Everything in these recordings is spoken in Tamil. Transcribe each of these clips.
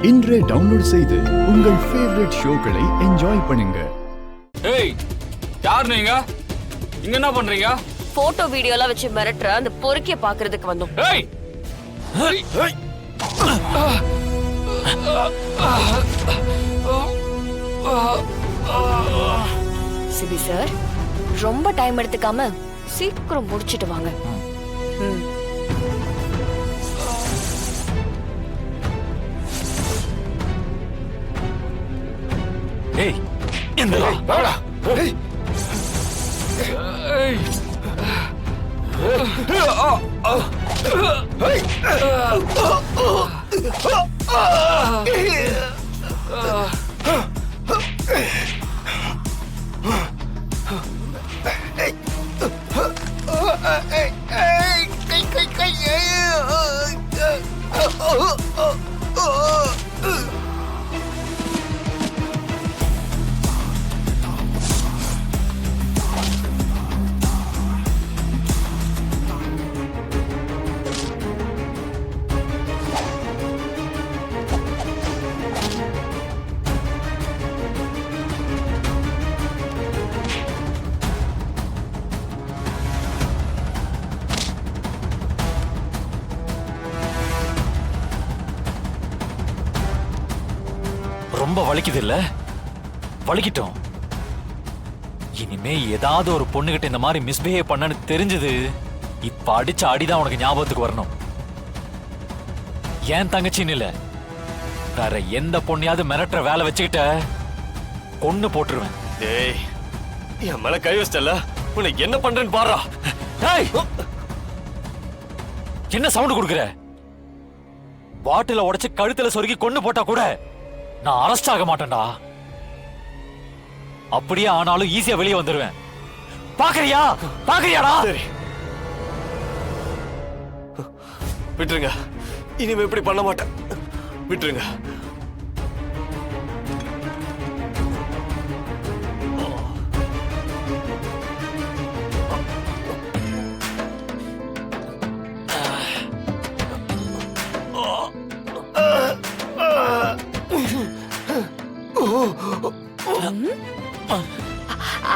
இன்றே டவுன்லோட் செய்து உங்கள் ஃபேவரட் ஷோக்களை என்ஜாய் பண்ணுங்க. ஏய், யார் நீங்க? இங்க என்ன பண்றீங்க? போட்டோ வீடியோலாம் வச்சு மிரட்டுற அந்த பொறுக்கிய பாக்குறதுக்கு வந்தோம். ஏய், சிபி சார், ரொம்ப டைம் எடுத்துக்காம சீக்கிரம் முடிச்சிட்டு வாங்க. ஏய், என்னடா? வாடா. ஏய். ஏய். ரொம்ப வலிக்குது இல்ல? வலிக்கிட்டோம். இனிமே ஏதாவது ஒரு பொண்ணுகிட்ட இந்த மாதிரி மிஸ்பிஹேவ் பண்ணனு தெரிஞ்சது, இப்ப அடிச்ச அடிதான் உனக்கு ஞாபகத்துக்கு வரணும். ஏன் தங்கச்சின்னு இல்ல, வேற எந்த பொண்ணையாவது மிரட்டுற வேலை வச்சுக்கிட்ட கொன்னு போட்டுருவேன். டேய், என் மேல கை வச்சிட்டல, உனக்கு என்ன பண்றேன்னு பாரா. டேய், என்ன சவுண்ட் கொடுக்குற? பாட்டில உடைச்சு கழுத்துல சொருகி கொன்னு போட்டா கூட நான் அரெஸ்ட் ஆக மாட்டேன்டா. அப்படியே ஆனாலும் ஈஸியா வெளியே வந்துருவேன். பாக்குறியா? பாக்குறியாடா? சரி, விட்டுருங்க. இனிமே இப்படி பண்ண மாட்டேன். விட்டுருங்க.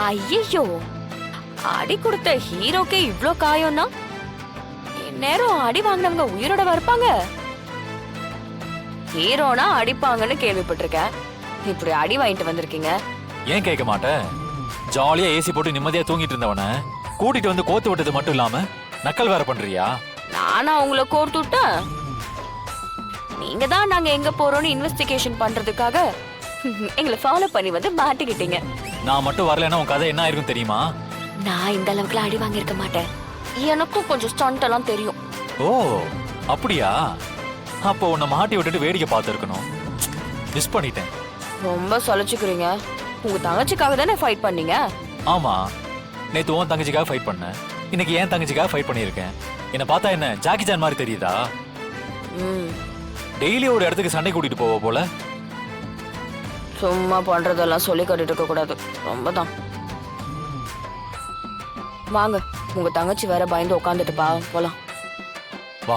ஐயோ, அடி கொடுத்த ஹீரோக்கே இவ்ளோ காயம்னா நேரம் அடி வாங்கினவங்க உயிரோட வரப்பாங்க? ஹீரோனா அடிப்பாங்கன்னு கேள்விப்பட்டிருக்கேன். இப்படி அடி வாங்கிட்டு வந்திருக்கீங்க. ஏன் கேட்க மாட்டேன்? ஜாலியா ஏசி போட்டு நிம்மதியா தூங்கிட்டு இருந்தவன கூட்டிட்டு வந்து கோத்து விட்டது மட்டும் இல்லாம நக்கல் வேற பண்றியா? நானா உங்களை கோர்த்து விட்டேன்? நீங்க தான் நாங்க எங்க போறோம்னு இன்வெஸ்டிகேஷன் பண்றதுக்காக எங்களை ஃபாலோ பண்ணி வந்து மாட்டிக்கிட்டீங்க. நான் மட்டும் வரலன்னா உன் கதை என்ன ஆயிருக்கும் தெரியுமா? நான் இந்த அளவுக்கு அடி வாங்கியிருக்க மாட்டேன். எனக்கும் கொஞ்சம் ஸ்டண்ட் எல்லாம் தெரியும். ஓ, அப்படியா? அப்போ உன்னை மாட்டி விட்டுட்டு வேடிக்கை பார்த்துருக்கணும். மிஸ் பண்ணிட்டேன். ரொம்ப சலிச்சுக்கிறீங்க. உங்க தங்கச்சிக்காக தானே ஃபைட் பண்ணீங்க? ஆமா, நேத்து உன் தங்கச்சிக்காக ஃபைட் பண்ணேன். இன்னைக்கு என் தங்கச்சிக்காக ஃபைட் பண்ணியிருக்கேன். என்ன பார்த்தா என்ன ஜாக்கி ஜான் மாதிரி தெரியுதா? டெய்லி ஒரு இடத்துக்கு சண்டை கூட்டிட்டு போவ போல. சும்மா பண்றதெல்லாம் சொல்லி கட்டிட்டு இருக்க கூடாது. ரொம்ப தான். வாங்க, உங்க தங்கச்சி வேற பயந்து உட்காந்துட்டு போலாம். வா.